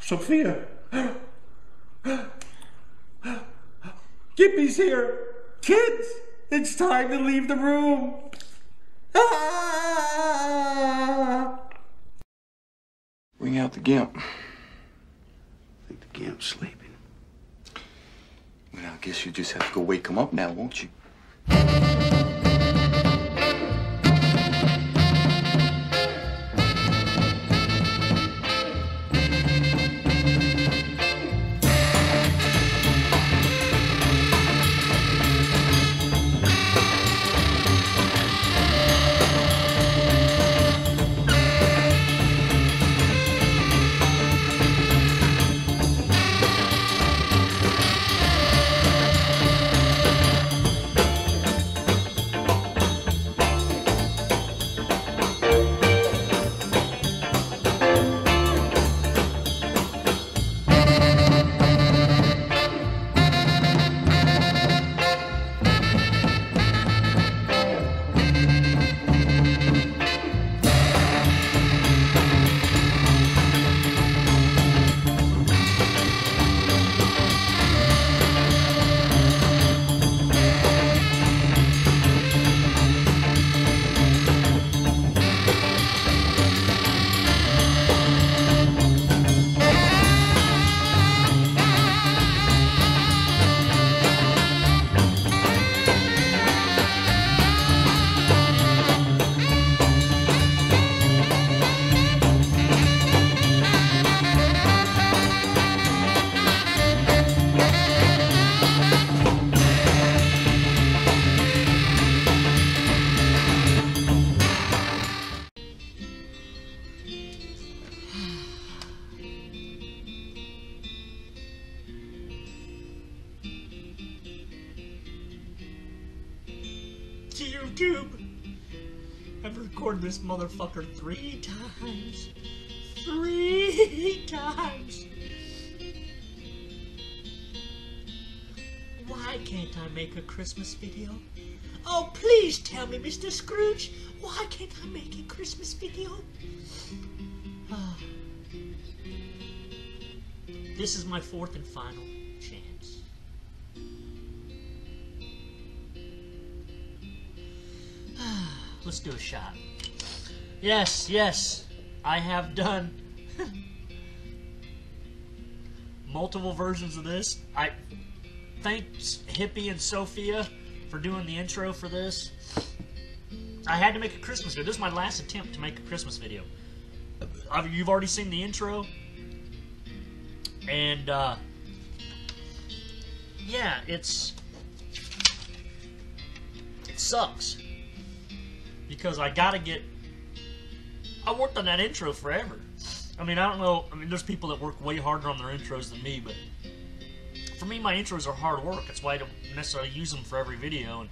Sophia. Gimpy's here. Kids, it's time to leave the room. Bring out the Gimp. I think the Gimp's sleeping. Well, I guess you just have to go wake him up now, won't you? YouTube. I've recorded this motherfucker 3 times. 3 times. Why can't I make a Christmas video? Oh, please tell me, Mr. Scrooge. Why can't I make a Christmas video? This is my 4th and final chance. Let's do a shot. Yes, yes, I have done multiple versions of this. Thanks Hippie and Sophia for doing the intro for this. I had to make a Christmas video. This is my last attempt to make a Christmas video. You've already seen the intro. And, yeah, it sucks. Because I worked on that intro forever. I mean, I don't know, there's people that work way harder on their intros than me, but for me, my intros are hard work. That's why I don't necessarily use them for every video, and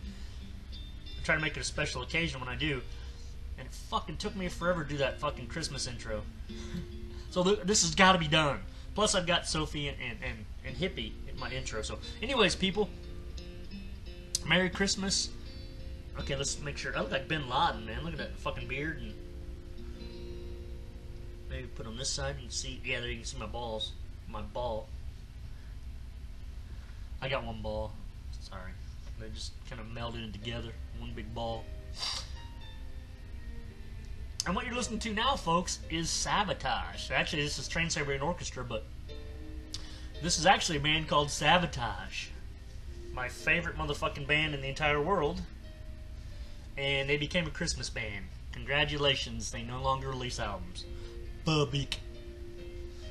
I try to make it a special occasion when I do. And it fucking took me forever to do that fucking Christmas intro. So this has got to be done. Plus, I've got Sophie and Hippie in my intro. So, anyways, people, Merry Christmas. Okay, let's make sure. I look like Bin Laden, man. Look at that fucking beard. And maybe put on this side and see. Yeah, there you can see my balls. My ball. I got one ball. Sorry. They just kind of melded it together. One big ball. And what you're listening to now, folks, is Sabotage. Actually, this is Trans-Siberian Orchestra, but this is actually a band called Sabotage. My favorite motherfucking band in the entire world. And they became a Christmas band. Congratulations, they no longer release albums. Public.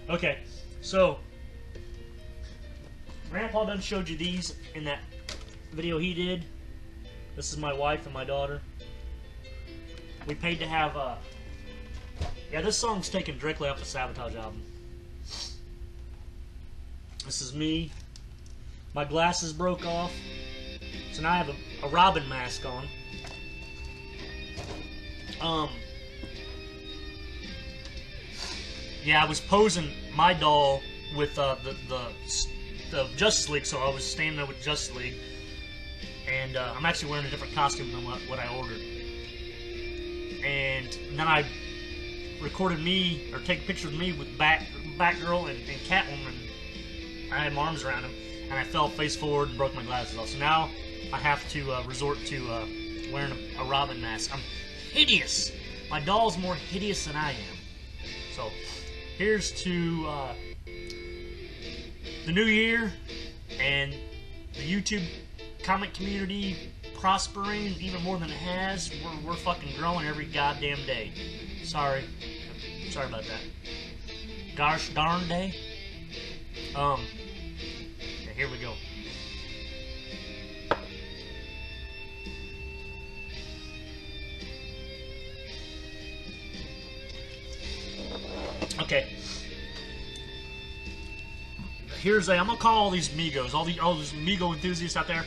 Okay, so Grandpa done showed you these in that video he did. This is my wife and my daughter. We paid to have, yeah, this song's taken directly off the Sabotage album. This is me. My glasses broke off, so now I have a Robin mask on. Yeah, I was posing my doll with the Justice League, so I was standing there with Justice League, and I'm actually wearing a different costume than what I ordered. And then I recorded me, or take pictures of me with Batgirl and Catwoman. I had my arms around him, and I fell face forward and broke my glasses off. So now I have to resort to wearing a Robin mask. I'm hideous. My doll's more hideous than I am. So here's to the new year and the YouTube comic community prospering even more than it has. We're fucking growing every goddamn day. Sorry about that. Gosh darn day. Yeah, here we go. Okay. I'm gonna call all these Migos, all these Migo enthusiasts out there.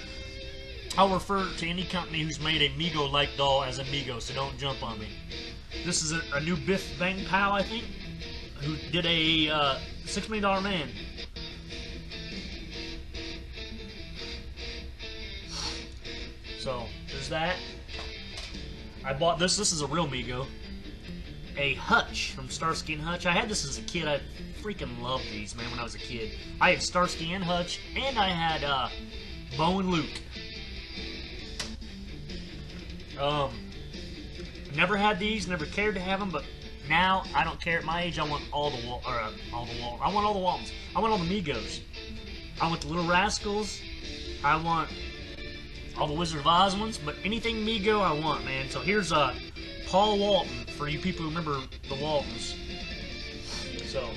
I'll refer to any company who's made a Migo-like doll as a Migo, so don't jump on me. This is a new Biff Bang Pow, I think, who did a $6 Million Man. So there's that. I bought this. This is a real Migo. A Hutch from Starsky and Hutch. I had this as a kid. I freaking loved these, man, when I was a kid. I had Starsky and Hutch, and I had Bo and Luke. Never had these, never cared to have them, but now I don't care. At my age, I want all the I want all the Waltons. I want all the Migos. I want the Little Rascals. I want all the Wizard of Oz ones, but anything Migo I want, man. So here's Paul Walton, for you people who remember the Waltons. So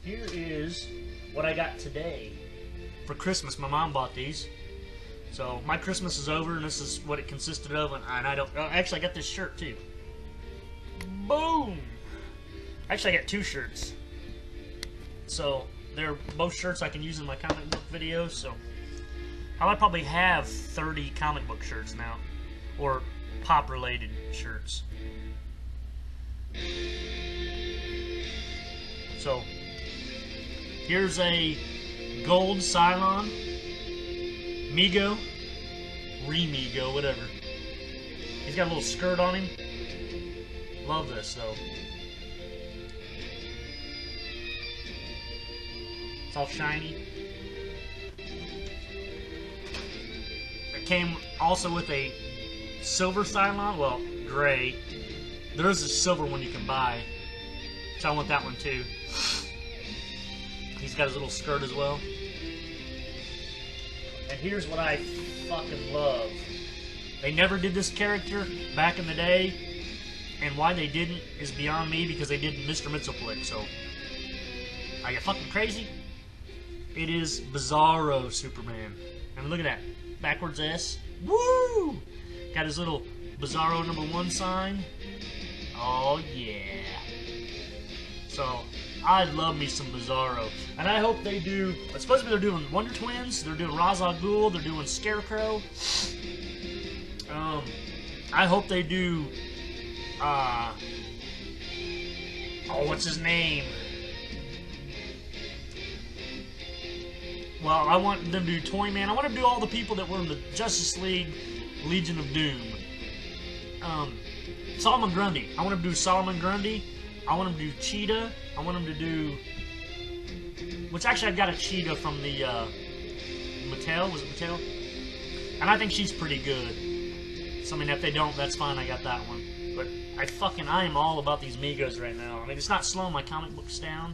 here is what I got today for Christmas. My mom bought these. So my Christmas is over, and this is what it consisted of. And I don't. Actually, I got this shirt too. Boom! Actually, I got two shirts. So they're both shirts I can use in my comic book videos. So I might probably have 30 comic book shirts now, or pop-related shirts. So here's a gold Cylon. Migo, Remigo, whatever. He's got a little skirt on him. Love this though. It's all shiny. It came also with a silver Cylon, well, gray. There's a silver one you can buy, so I want that one too. He's got his little skirt as well. And here's what I fucking love. They never did this character back in the day, and why they didn't is beyond me, because they did Mr. Mxyzptlk, so are you fucking crazy? It is Bizarro Superman. I mean, look at that. Backwards S. Woo! Got his little Bizarro #1 sign. Oh, yeah. So I love me some Bizarro. And I hope they do... It's supposed to be they're doing Wonder Twins, they're doing Ra's al Ghul, they're doing Scarecrow. I hope they do... oh, what's his name? Well, I want them to do Toyman. I want them to do all the people that were in the Justice League Legion of Doom. Solomon Grundy. I want them to do Solomon Grundy. I want them to do Cheetah. I want them to do... Which actually I got a Cheetah from the Mattel. Was it Mattel? And I think she's pretty good. So I mean, if they don't, that's fine. I got that one. But I am all about these Migos right now. I mean, it's not slowing my comic books down,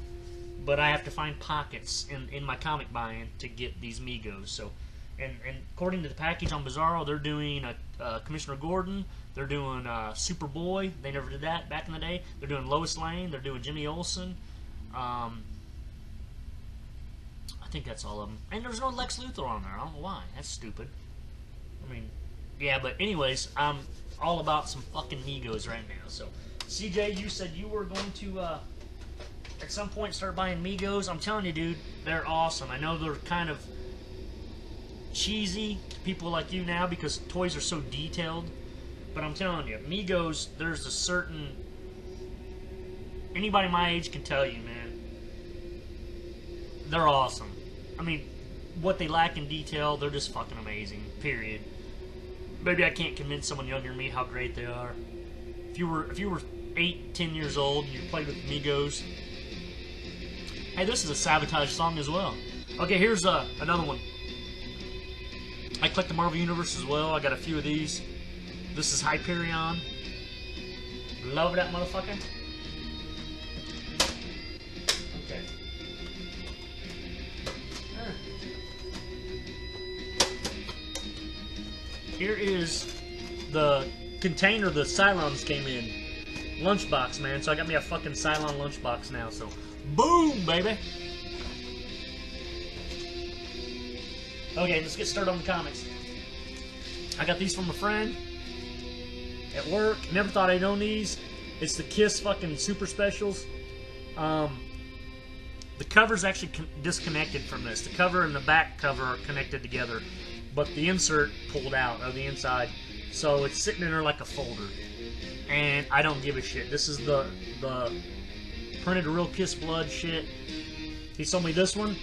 but I have to find pockets in my comic buying to get these Migos. So, and according to the package on Bizarro, they're doing Commissioner Gordon. They're doing Superboy. They never did that back in the day. They're doing Lois Lane. They're doing Jimmy Olsen. I think that's all of them. And there's no Lex Luthor on there. I don't know why. That's stupid. I mean, yeah, but anyways, I'm all about some fucking Migos right now. So, CJ, you said you were going to, at some point, start buying Migos. I'm telling you, dude, they're awesome. I know they're kind of cheesy to people like you now because toys are so detailed. But I'm telling you, Migos, there's a certain... Anybody my age can tell you, man. They're awesome. I mean, what they lack in detail, they're just fucking amazing, period. Maybe I can't convince someone younger than me how great they are. if you were 8, 10 years old and you played with Amigos, hey, this is a Sabotage song as well. Okay, here's another one. I collect the Marvel Universe as well. I got a few of these. This is Hyperion. Love that motherfucker. Okay. Here is the container the Cylons came in. Lunchbox, man. So I got me a fucking Cylon lunchbox now. So, boom, baby. Okay, let's get started on the comics. I got these from a friend at work. Never thought I'd own these. It's the Kiss fucking super specials. The cover's actually disconnected from this. The cover and the back cover are connected together, but the insert pulled out of the inside, so it's sitting in there like a folder. And I don't give a shit. This is the printed real Kiss blood shit. He sold me this one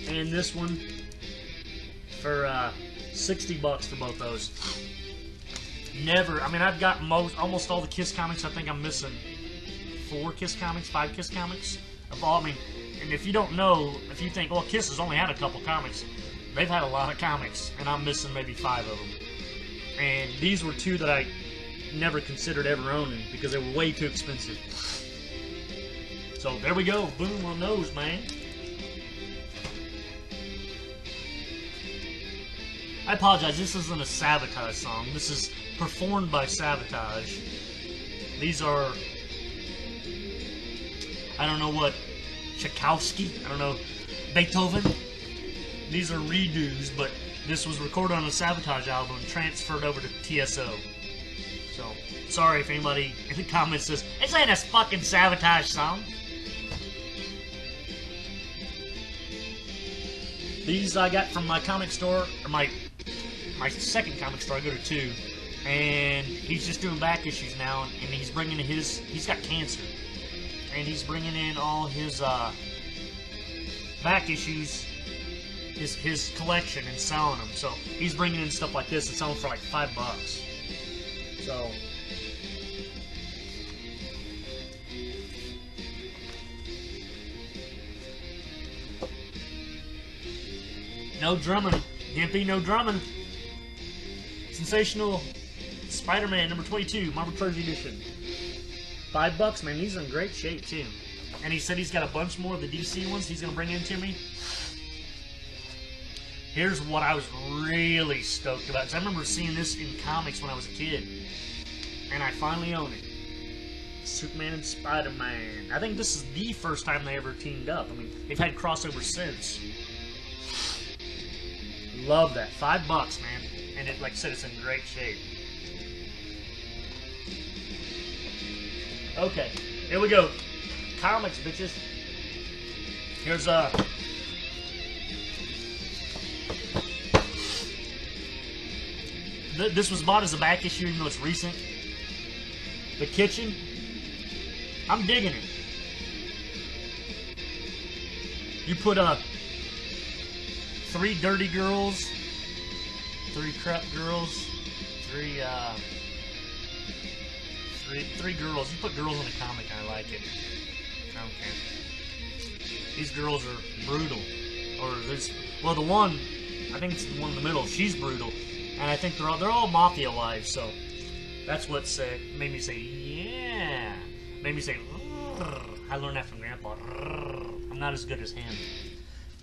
and this one for $60 for both those. Never. I mean, I've got almost all the Kiss comics. I think I'm missing 4 Kiss comics, 5 Kiss comics of all. I mean, and if you don't know, if you think, well, Kiss has only had a couple comics, they've had a lot of comics, and I'm missing maybe 5 of them. And these were 2 that I never considered ever owning because they were way too expensive. So there we go. Boom on those, man. I apologize, this isn't a Sabotage song. This is performed by Sabotage. These are, I don't know what, Tchaikovsky? I don't know, Beethoven? These are redos, but this was recorded on a Sabotage album and transferred over to TSO. So, sorry if anybody in the comments says, this ain't a fucking Sabotage song. These I got from my comic store, or my second comic store. I go to 2, and he's just doing back issues now, and he's bringing in he's got cancer, and he's bringing in all his back issues, his collection, and selling them. So he's bringing in stuff like this and selling for like $5. So no drumming, Gimpy, no drumming. Sensational Spider-Man number 22, Marvel Treasure Edition. $5, man. These are in great shape too. And he said he's got a bunch more of the DC ones he's gonna bring in to me. Here's what I was really stoked about, because I remember seeing this in comics when I was a kid, and I finally own it. Superman and Spider-Man. I think this is the first time they ever teamed up. I mean, they've had crossovers since. Love that. $5, man. And it, like I said, it's in great shape. Okay, here we go. Comics, bitches. Here's this was bought as a back issue, even though it's recent. The Kitchen. I'm digging it. You put 3 dirty girls, 3 crap girls, 3 girls. You put girls in a comic, I like it. I don't care. These girls are brutal. Or there's, well, the one, I think it's the one in the middle. She's brutal, and I think they're all mafia wives. So that's what made me say yeah. Made me say. I learned that from Grandpa. I'm not as good as him.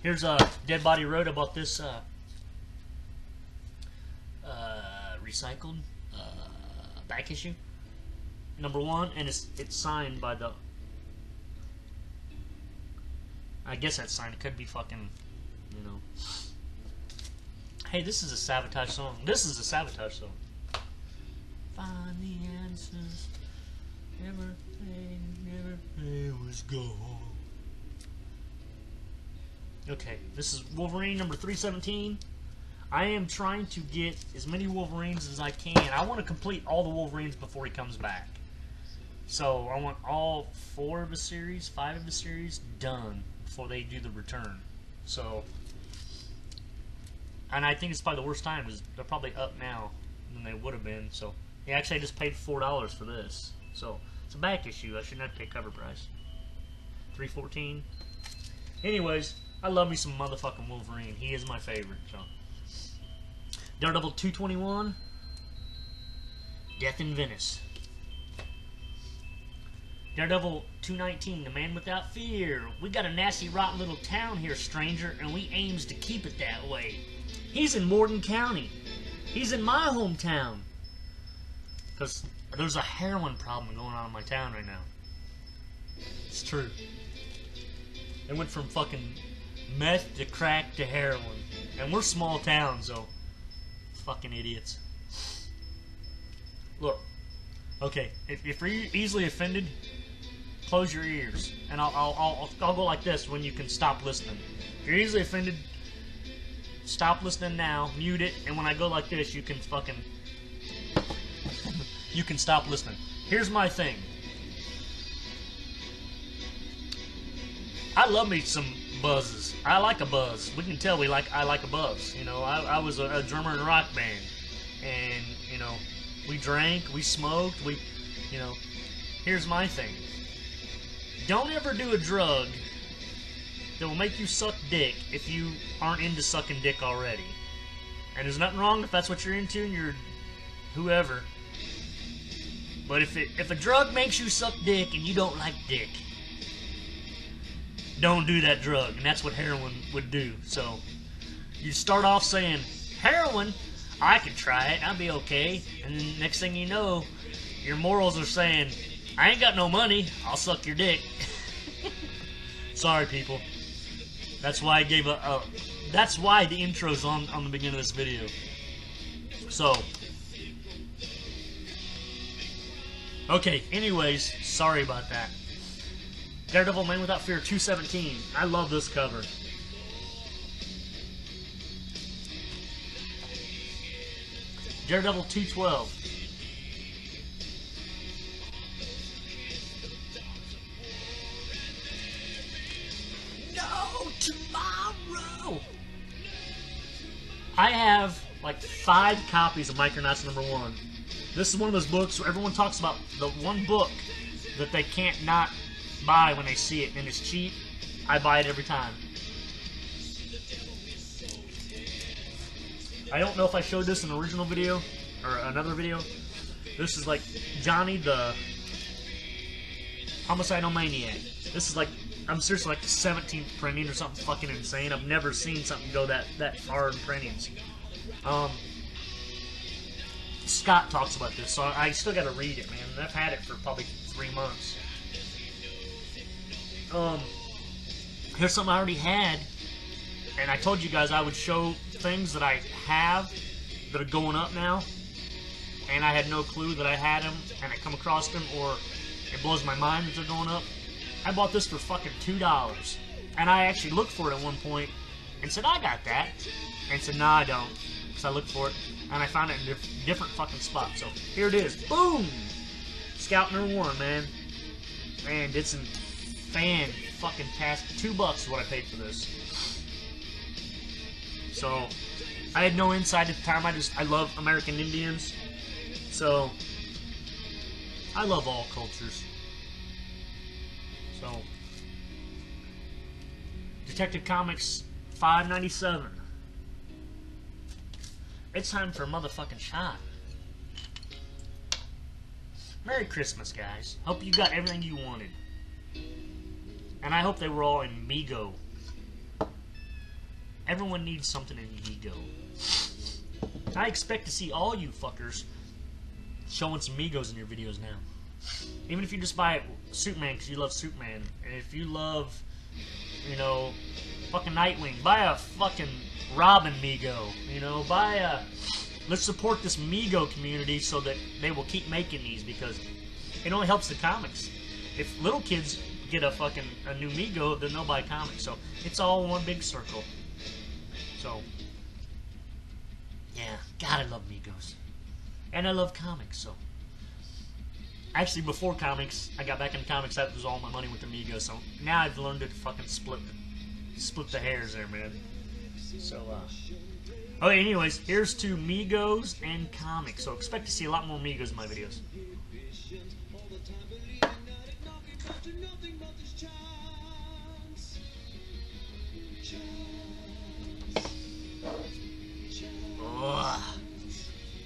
Here's Dead Body Road. About this recycled back issue, number 1, and it's signed by the. I guess that's signed. It could be fucking, you know. Hey, this is a Sabotage song. This is a Sabotage song. Find the answers. Everything was gone. Okay, this is Wolverine number 317. I am trying to get as many Wolverines as I can. I want to complete all the Wolverines before he comes back. So I want all 4 of the series, 5 of the series done before they do the return. So, and I think it's probably the worst time because they're probably up now than they would have been. So Yeah, actually, I just paid $4 for this. So, it's a back issue. I shouldn't have to pay cover price. $3.14. Anyways, I love me some motherfucking Wolverine. He is my favorite. So, Daredevil 221. Death in Venice. Daredevil 219, The Man Without Fear. We got a nasty, rotten little town here, stranger, and we aims to keep it that way. He's in Morgan County. He's in my hometown. Because there's a heroin problem going on in my town right now. It's true. It went from fucking meth to crack to heroin. And we're small town, so fucking idiots. Look, okay, if you're easily offended, close your ears, and I'll go like this when you can stop listening. If you're easily offended, stop listening now, mute it, and when I go like this, you can fucking you can stop listening. Here's my thing. I love me some buzzes. I like a buzz. We can tell I like a buzz. You know, I was a drummer in a rock band, and you know, we drank, we smoked, you know. Here's my thing. Don't ever do a drug that will make you suck dick if you aren't into sucking dick already. And there's nothing wrong if that's what you're into and you're whoever. But if a drug makes you suck dick and you don't like dick, don't do that drug. And that's what heroin would do. So you start off saying, heroin? I could try it, I'll be okay. And then next thing you know, your morals are saying, I ain't got no money, I'll suck your dick. Sorry, people. That's why I gave that's why the intro's on the beginning of this video. So, okay, anyways, sorry about that. Daredevil Man Without Fear 217. I love this cover. Daredevil 212. No tomorrow. I have like 5 copies of Micronauts #1. This is one of those books where everyone talks about the one book that they can't not buy when they see it, and it's cheap. I buy it every time. I don't know if I showed this in an original video or another video. This is like Johnny the Homicidal Maniac. This is like, I'm seriously like the 17th printing or something fucking insane. I've never seen something go that far in printings. Scott talks about this, so I still gotta read it, man. And I've had it for probably 3 months. Here's something I already had, and I told you guys I would show things that I have that are going up now, and I had no clue that I had them, and I come across them, or it blows my mind that they're going up. I bought this for fucking $2, and I actually looked for it at one point and said, I got that, and said, nah, I don't, because I looked for it, and I found it in different fucking spots. So here it is. Boom! Scout #1, man. And it's in fucking task. $2 is what I paid for this. So I had no insight at the time. I love American Indians. So I love all cultures. So Detective Comics 597. It's time for a motherfucking shot. Merry Christmas, guys. Hope you got everything you wanted. And I hope they were all in Mego. Everyone needs something in Mego. I expect to see all you fuckers showing some Migos in your videos now. Even if you just buy Superman because you love Superman. And if you love, you know, fucking Nightwing, buy a fucking Robin Mego. You know, buy a... Let's support this Mego community so that they will keep making these, because it only helps the comics. If little kids get a new Mego, then they'll buy comics. So it's all one big circle. So yeah, God, I love Migos, and I love comics. So actually, before comics, I got back into comics. That was all my money with the Migos. So now I've learned to fucking split the hairs there, man. So Okay, anyways, here's to Migos and comics. So expect to see a lot more Migos in my videos. Ugh.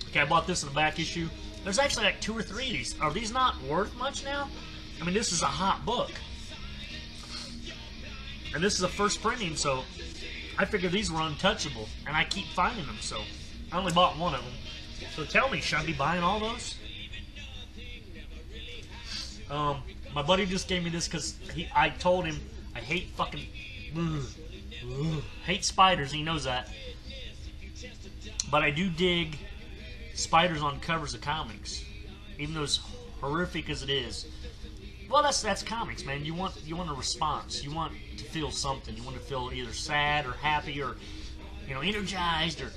Okay, I bought this in the back issue. There's actually like 2 or 3 of these. Are these not worth much now? I mean, this is a hot book. And this is a first printing, so I figured these were untouchable. And I keep finding them, so I only bought one of them. So tell me, should I be buying all those? My buddy just gave me this because I told him I hate fucking... hate spiders, he knows that. But I do dig spiders on covers of comics, even though as horrific as it is. Well, that's comics, man. You want a response. You want to feel something. You want to feel either sad or happy or, you know, energized, or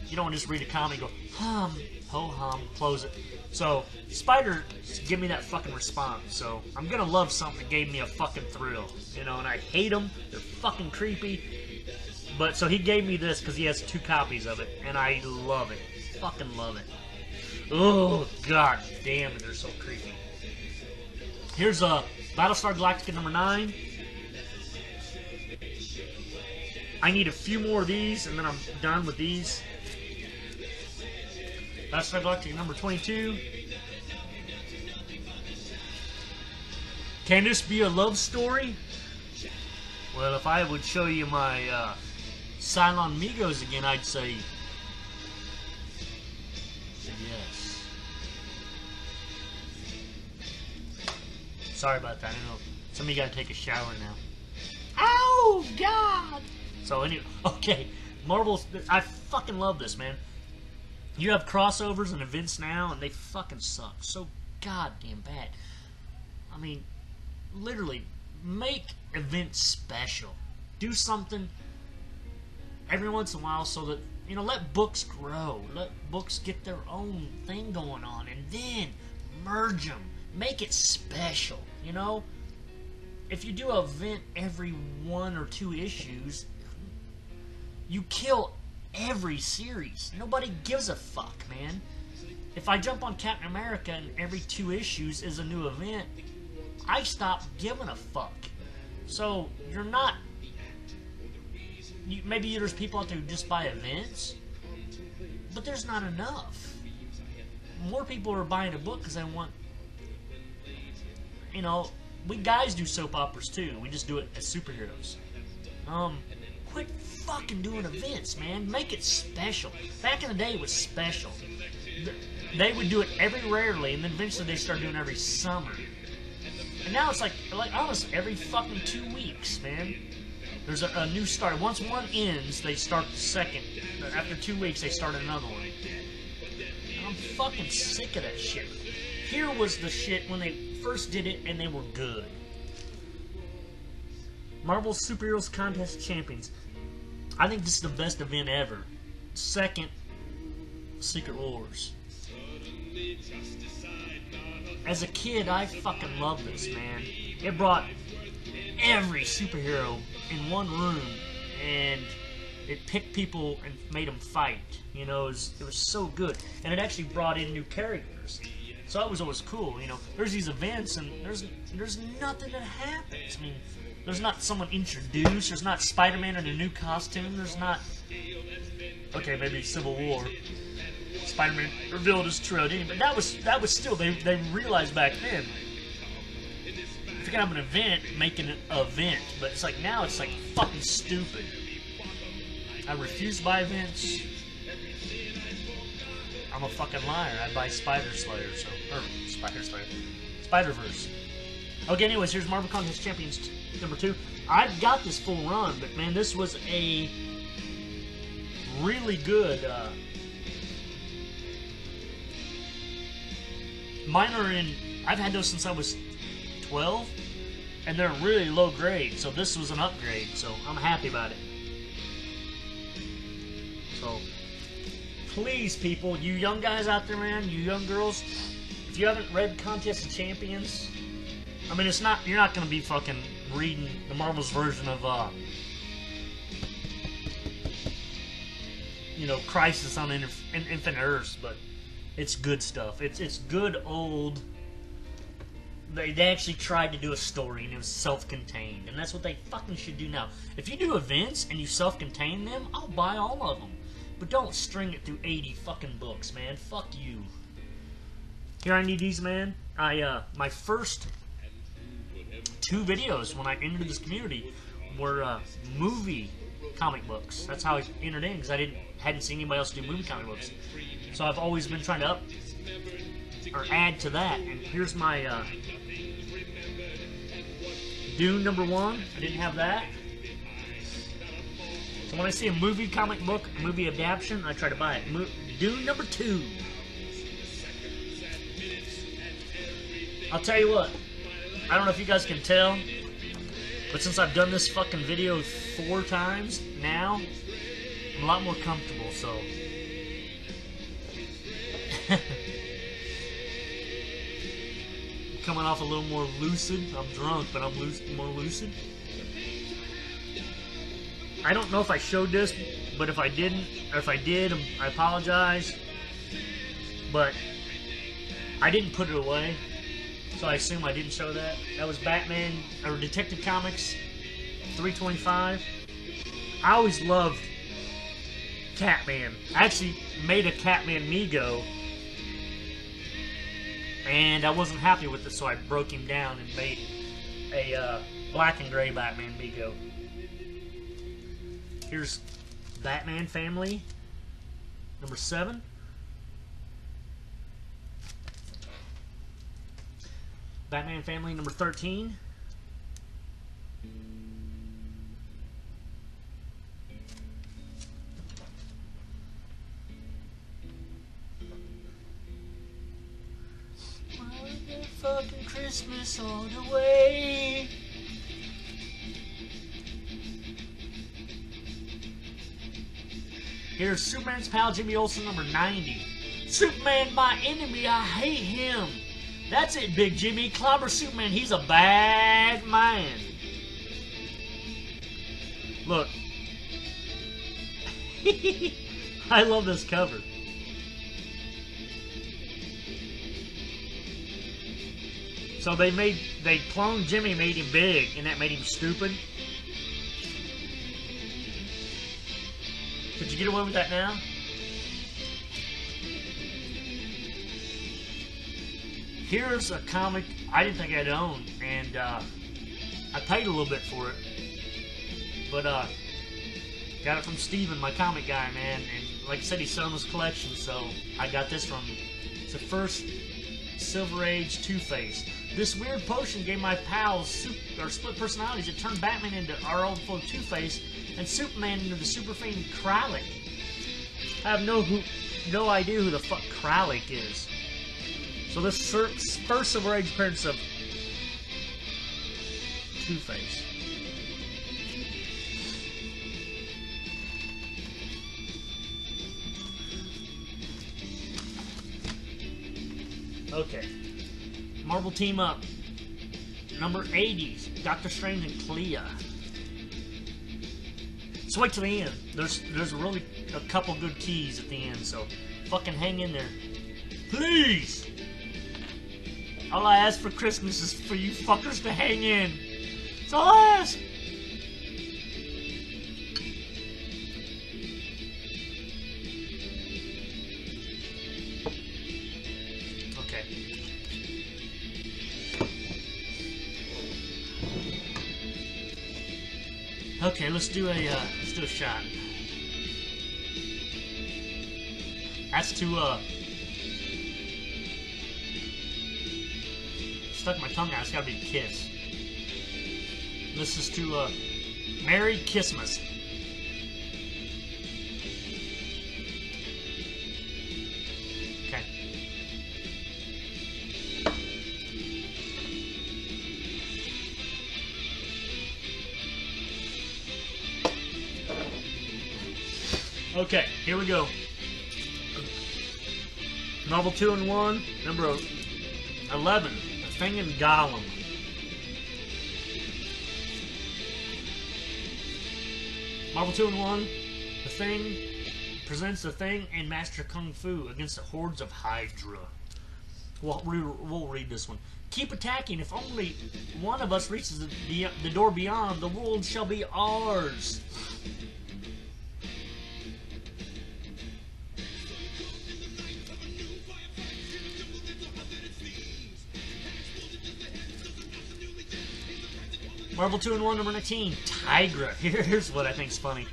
you don't want to just read a comic and go hum, ho hum, close it. So spiders give me that fucking response. So I'm gonna love something that gave me a fucking thrill, you know. And I hate them. They're fucking creepy. But so he gave me this because he has 2 copies of it, and I love it. Fucking love it. Oh, god damn it, they're so creepy. Here's Battlestar Galactica number 9. I need a few more of these, and then I'm done with these. Battlestar Galactica number 22. Can this be a love story? Well, if I would show you my Cylon Migos again, I'd say yes. Sorry about that. I know some of you gotta take a shower now. Oh god! So anyway, okay, Marvel's. I fucking love this, man. You have crossovers and events now, and they fucking suck so goddamn bad. I mean, literally, make events special. Do something every once in a while so that, you know, let books grow. Let books get their own thing going on, and then merge them. Make it special, you know? If you do an event every 1 or 2 issues, you kill every series. Nobody gives a fuck, man. If I jump on Captain America and every 2 issues is a new event, I stop giving a fuck. So, you're not... maybe there's people out there who just buy events, but there's not enough. More people are buying a book because they want... you know, we guys do soap operas too. We just do it as superheroes. Quit fucking doing events, man. Make it special. Back in the day, it was special. They would do it every rarely, and then eventually they started doing it every summer. And now it's like almost every fucking 2 weeks, man. There's a new start. Once one ends, they start the second. After 2 weeks, they start another one. And I'm fucking sick of that shit. Here was the shit when they first did it, and they were good. Marvel Superheroes Contest Champions. I think this is the best event ever. Second, Secret Wars. As a kid, I fucking loved this, man. It brought every superhero in one room, and it picked people and made them fight. You know, it was so good. And it actually brought in new characters. So that was always cool, you know. There's these events, and there's nothing that happens. I mean, there's not someone introduced. There's not Spider-Man in a new costume. There's not... okay, maybe Civil War. Spider-Man revealed his true identity, but that was still... They realized back then, if you're gonna have an event, make an event. But it's like, now it's like fucking stupid. I refuse to buy events. I'm a fucking liar. I buy Spider-Slayer, so... or Spider-Slayer. Spider-Verse. Okay, anyways, here's Marvel Contest Champions number 2. I've got this full run, but man, this was a really good... mine are in... I've had those since I was 12, and they're really low grade, so this was an upgrade, so I'm happy about it. So... please, people, you young guys out there, man, you young girls, if you haven't read Contest of Champions, I mean, it's not, you're not going to be fucking reading the Marvel's version of, you know, Crisis on Infinite Earths, but it's good stuff. It's good old. They actually tried to do a story, and it was self-contained, and that's what they fucking should do now. If you do events and you self-contain them, I'll buy all of them. But don't string it through 80 fucking books, man. Fuck you. Here I Need These, man. My first 2 videos when I entered this community were movie comic books. That's how I entered in, because I hadn't seen anybody else do movie comic books. So I've always been trying to add to that. And here's my Dune #1. I didn't have that. So when I see a movie comic book, a movie adaptation, I try to buy it. Dune #2. I'll tell you what, I don't know if you guys can tell, but since I've done this fucking video 4 times now, I'm a lot more comfortable, so. Coming off a little more lucid. I'm drunk, but I'm more lucid. I don't know if I showed this, but if I didn't, or if I did, I apologize. But I didn't put it away, so I assume I didn't show that. That was Batman, or Detective Comics 325. I always loved Catman. I actually made a Catman Mego, and I wasn't happy with it, so I broke him down and made a black and gray Batman Mego. Here's Batman Family #7. Batman Family #13. Fucking Christmas all the way. Here's Superman's pal Jimmy Olsen #90. Superman, my enemy, I hate him. That's it, Big Jimmy. Clobber Superman, he's a bad man. Look. I love this cover. So they cloned Jimmy, made him big, and that made him stupid. Could you get away with that now? Here's a comic I didn't think I'd own, and I paid a little bit for it. But got it from Steven, my comic guy, man, and like I said, he's selling his collection, so I got this from him. It's the first Silver Age Two-Face. This weird potion gave my pals split personalities. It turned Batman into our old foe Two-Face and Superman into the super fiend Kralik. I have no idea who the fuck Kralik is. So this first Silver Age appearance of Two-Face. Okay. Marvel Team Up. #80s. Doctor Strange and Clea. Let's wait till the end. There's really a couple good keys at the end, so fucking hang in there. Please! All I ask for Christmas is for you fuckers to hang in. That's all I ask. Okay, let's do a shot. That's to stuck my tongue out. It's gotta be a kiss. This is to Merry Christmas. Okay. Okay, here we go. Novel 2-in-1, #11, The Thing and Gollum. Marvel 2-in-1, The Thing, presents the Thing and Master Kung Fu against the hordes of Hydra. We'll read this one. Keep attacking. If only one of us reaches the door beyond, the world shall be ours. Marvel 2-in-1 number 19. Tigra. Here's what I think's funny.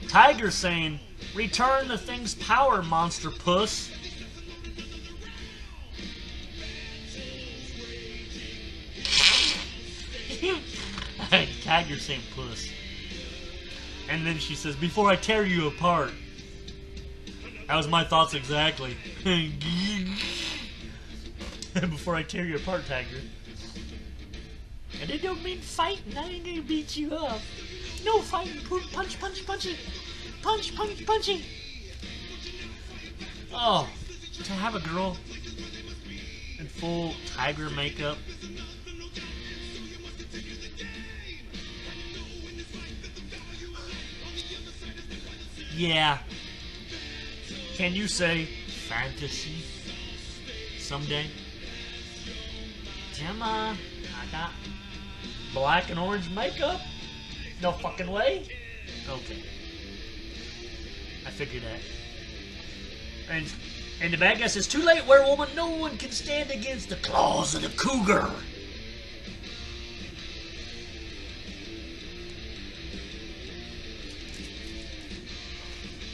Tiger saying, "Return the Thing's power, monster puss." Tiger saying puss. And then she says, "Before I tear you apart." That was my thoughts exactly. Before I tear you apart, Tiger. And I don't mean fighting. I ain't gonna beat you up. No fighting. Punch, punch, punchy. Punch, punch, punchy. Oh, to have a girl in full tiger makeup. Yeah. Can you say fantasy someday? Gemma, I got black and orange makeup? No fucking way. Okay. I figured that. And the bad guy says, "Too late, werewolf. No one can stand against the claws of the cougar."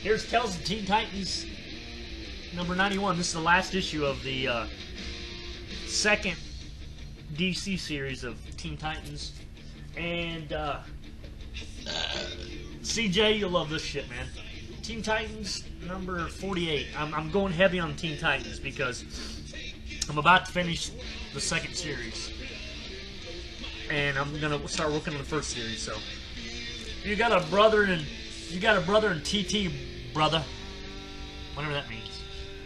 Here's Tales of Teen Titans number 91. This is the last issue of the second DC series of Teen Titans. And CJ, you'll love this shit, man. Teen Titans number 48. I'm going heavy on Teen Titans because I'm about to finish the second series. And I'm gonna start working on the first series. So you got a brother in TT, brother. Whatever that means.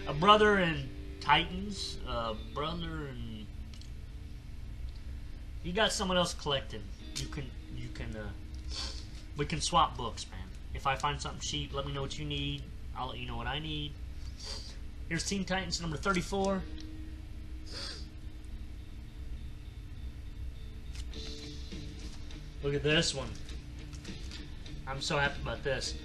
A brother in Titans, a brother in... You got someone else collecting. We can swap books, man. If I find something cheap, let me know what you need. I'll let you know what I need. Here's Teen Titans number 34. Look at this one. I'm so happy about this.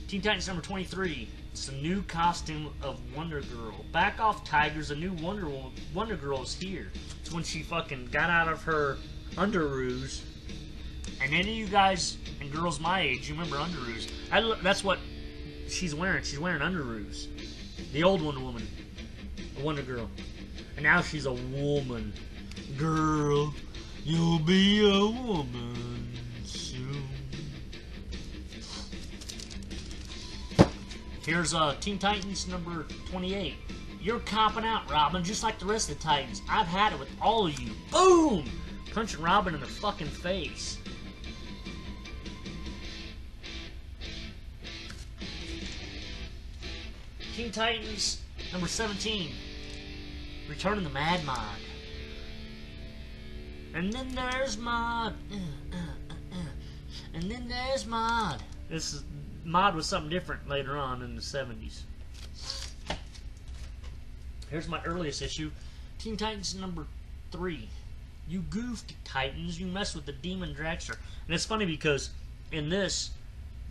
Teen Titans number 23. It's a new costume of Wonder Girl. Back off, Tigers. A new Wonder Girl is here. It's when she fucking got out of her underoos. And any of you guys and girls my age, you remember underoos. That's what she's wearing. She's wearing underoos. The old Wonder Woman. The Wonder Girl. And now she's a woman. Girl, you'll be a woman soon. Here's Teen Titans number 28. You're copping out, Robin, just like the rest of the Titans. I've had it with all of you. Boom! Punching Robin in the fucking face. Teen Titans number 17. Returning the Mad Mod. And then there's Mod. And then there's Mod. Mod was something different later on in the 70s. Here's my earliest issue. Teen Titans number 3. You goofed, Titans. You messed with the Demon Dragster. And it's funny because in this,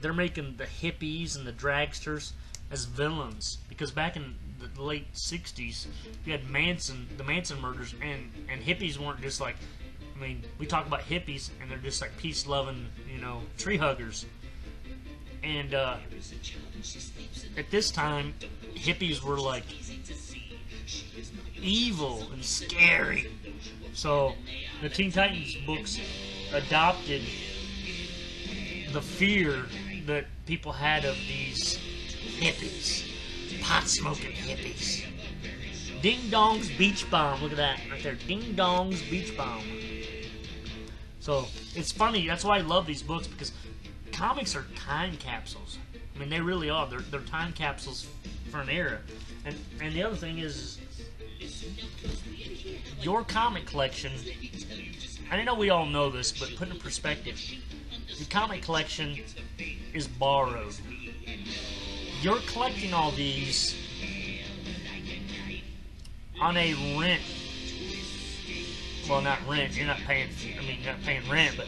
they're making the hippies and the dragsters as villains. Because back in the late 60s, you had the Manson murders, and hippies weren't just like, I mean, we talk about hippies, and they're just like peace-loving, tree huggers. And at this time, hippies were like evil and scary. So the Teen Titans books adopted the fear that people had of these hippies, pot-smoking hippies. Ding Dong's Beach Bomb. Look at that right there. Ding Dong's Beach Bomb. So it's funny. That's why I love these books, because comics are time capsules. I mean, they really are. They're time capsules for an era. And the other thing is, your comic collection, I know we all know this, but put in perspective, your comic collection is borrowed. you're collecting all these on a rent. Well, not rent. You're not paying. I mean, you're not paying rent, but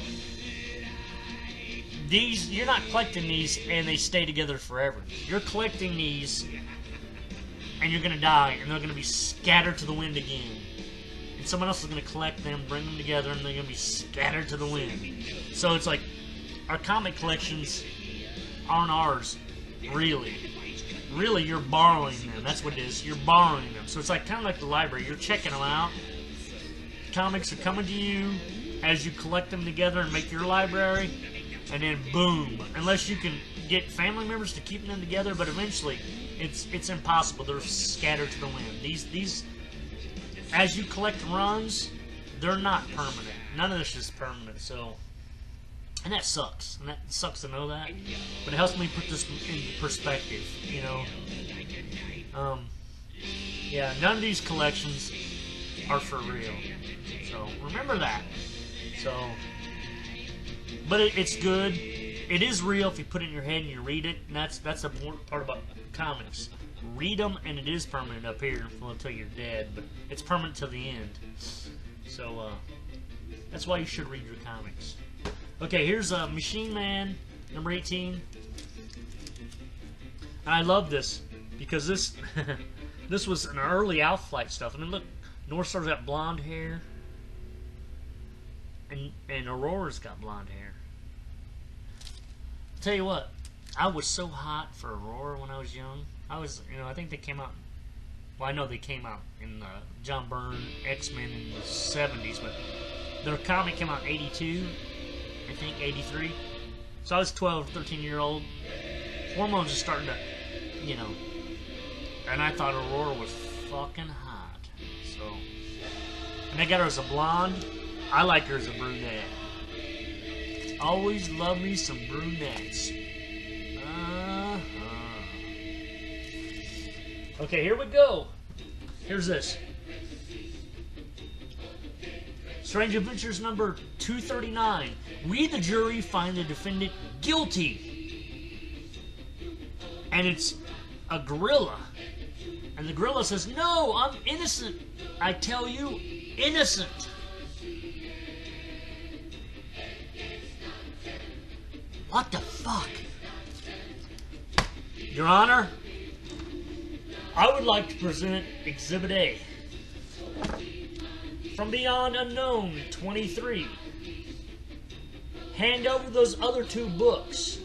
these, you're not collecting these and they stay together forever. You're collecting these and you're gonna die, and they're gonna be scattered to the wind again. And someone else is gonna collect them, bring them together, and they're gonna be scattered to the wind. So it's like our comic collections aren't ours, really. Really, you're borrowing them. That's what it is. You're borrowing them. So it's like kind of like the library. You're checking them out. Comics are coming to you as you collect them together and make your library, and then boom. Unless you can get family members to keep them together, but eventually it's impossible. They're scattered to the wind. These as you collect runs, they're not permanent. None of this is permanent. So, and that sucks. And that sucks to know that. But it helps me put this into perspective. You know. Yeah. None of these collections are for real. So remember that. So, but it's good. It is real if you put it in your head and you read it. And that's the important part about comics. Read them, and it is permanent up here until you're dead. But it's permanent till the end. So that's why you should read your comics. Okay, here's Machine Man number 18. And I love this because this this was an early Outflight stuff. And then look, Northstar's got blonde hair. And Aurora's got blonde hair. I'll tell you what, I was so hot for Aurora when I was young. I was, I think they came out, well, I know they came out in John Byrne, X-Men in the 70s, but their comic came out in 82, I think, 83. So I was 12, 13-year-old. Hormones are starting to, and I thought Aurora was fucking hot. So, and they got her as a blonde. I like her as a brunette. Always love me some brunettes. Okay, here we go. Here's this. Strange Adventures number 239. We, the jury, find the defendant guilty. And it's a gorilla. And the gorilla says, "No, I'm innocent. I tell you, innocent." What the fuck? Your Honor, I would like to present Exhibit A. From Beyond Unknown 23. Hand over those other 2 books.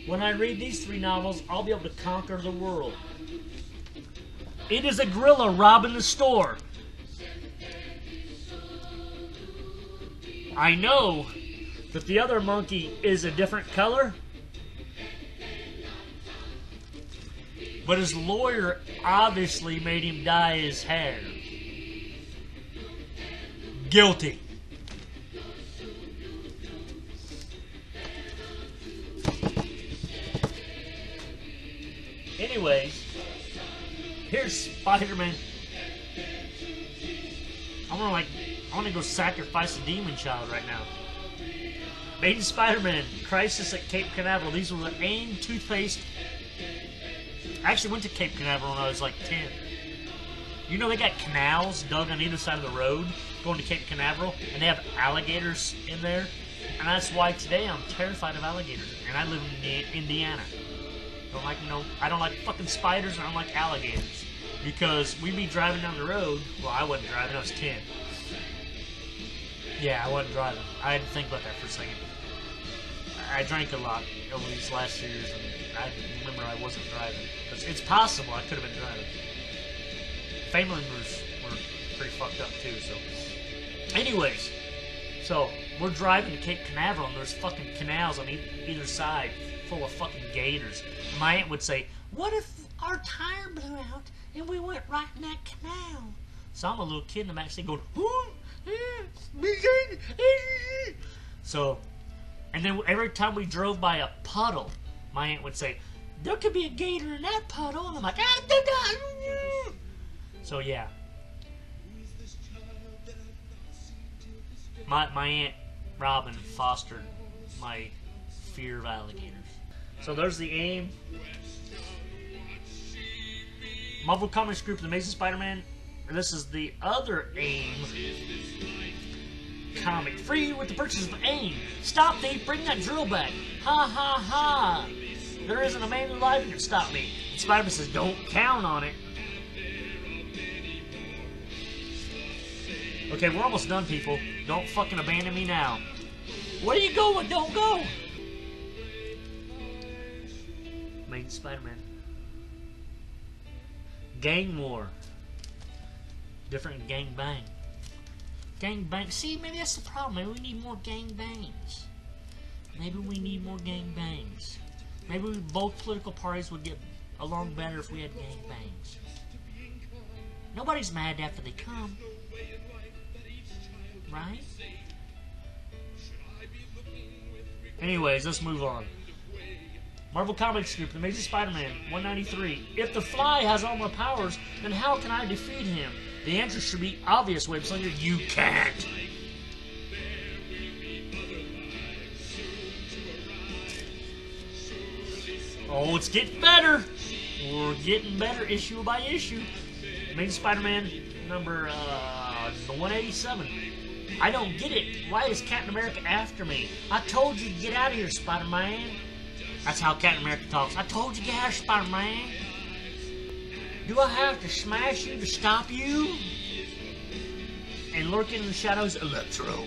When I read these 3 novels, I'll be able to conquer the world. It is a gorilla robbing the store. I know that the other monkey is a different color, but his lawyer obviously made him dye his hair. Guilty. Anyways, here's Spider-Man. I want to go sacrifice a demon child right now. Amazing Spider-Man, Crisis at Cape Canaveral. These were the AIM toothpaste. I actually went to Cape Canaveral when I was like 10. You know they got canals dug on either side of the road going to Cape Canaveral, and they have alligators in there. And that's why today I'm terrified of alligators. And I live in Indiana. I don't like fucking spiders, and I don't like alligators. Because we'd be driving down the road. Well, I wasn't driving, I was 10. Yeah, I wasn't driving. I had to think about that for a second. I drank a lot over these last years, and I remember I wasn't driving. It's possible I could have been driving. Family members were pretty fucked up too, so. Anyways, so we're driving to Cape Canaveral, and there's fucking canals on either side full of fucking gators. My aunt would say, "What if our tire blew out and we went right in that canal?" So I'm a little kid in the backseat going, so, and then every time we drove by a puddle, my aunt would say, "There could be a gator in that puddle," and I'm like, "Ah!" So yeah, my aunt Robin fostered my fear of alligators. So there's the AIM. Marvel Comics Group, The Amazing Spider-Man. This is the other AIM comic. Free with the purchase of AIM. Stop, thief, bring that drill back. Ha ha ha. There isn't a man alive who can stop me. And Spider-Man says, don't count on it. Okay, we're almost done, people. Don't fucking abandon me now. Where are you going? Don't go. Amazing Spider-Man. Gang war. Different gang bang. Gang bang. See, maybe that's the problem. Maybe we need more gang bangs. Maybe we need more gang bangs. Maybe both political parties would get along better if we had gang bangs. Nobody's mad after they come. Right? Anyways, let's move on. Marvel Comics Group, The Amazing Spider-Man, 193. If the Fly has all my powers, then how can I defeat him? The answer should be obvious, Web Slinger. You can't. Oh, it's getting better. We're getting better issue by issue. Amazing Spider-Man, number 187. I don't get it. Why is Captain America after me? I told you to get out of here, Spider-Man. That's how Captain America talks. I told you to get out of here, Spider-Man. Do I have to smash you to stop you? And lurking in the shadows, Electro.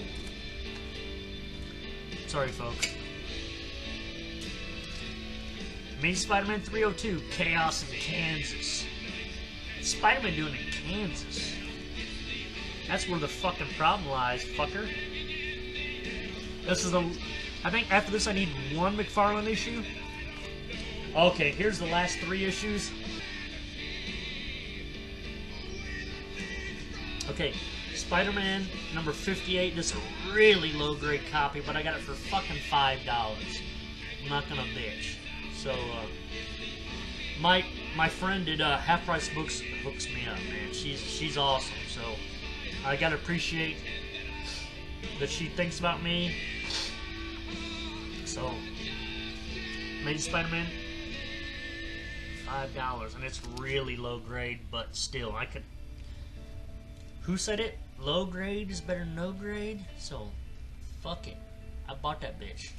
Sorry, folks. Amazing Spider-Man 302, Chaos in Kansas. What's Spider-Man doing in Kansas? That's where the fucking problem lies, fucker. This is I think after this I need one McFarlane issue. Okay, here's the last 3 issues. Okay, Spider-Man number 58. This is a really low-grade copy, but I got it for fucking $5. I'm not gonna bitch. So, my friend did Half Price Books hooks me up, man. She's awesome. So I gotta appreciate that she thinks about me. So, Amazing Spider-Man, $5, and it's really low grade, but still, I could. Who said it? Low grade is better than no grade. So, fuck it. I bought that bitch.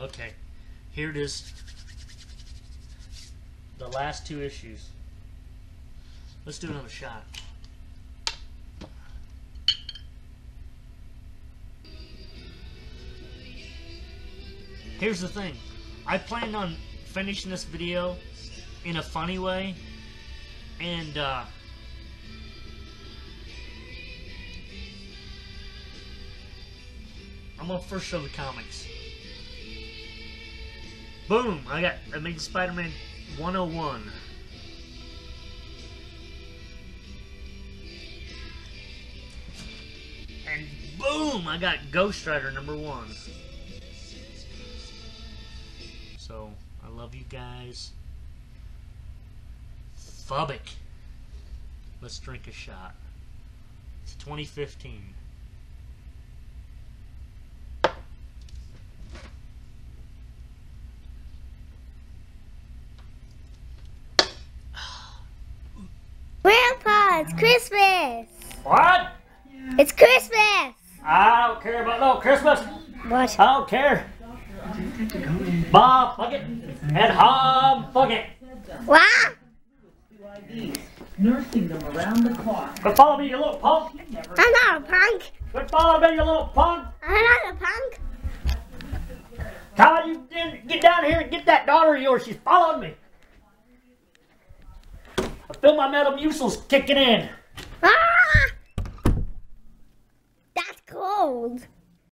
Okay, here it is. The last 2 issues. Let's do another shot. Here's the thing. I planned on finishing this video in a funny way, and I'm gonna first show the comics. Boom! I got Amazing Spider-Man 101. And boom! I got Ghost Rider number 1. So, I love you guys. Fubbick. Let's drink a shot. It's 2015. Grandpa, it's Christmas! What? It's Christmas! I don't care about no Christmas. What? I don't care. Bob, fuck it. And Hob, fuck it. What? Nursing them around the clock. Quit following me, you little punk. I'm not a punk! Quit following me, you little punk. I'm not a punk! Todd, you didn't get down here and get that daughter of yours. She's following me. I feel my Metamucil's kicking in. Ah! That's cold.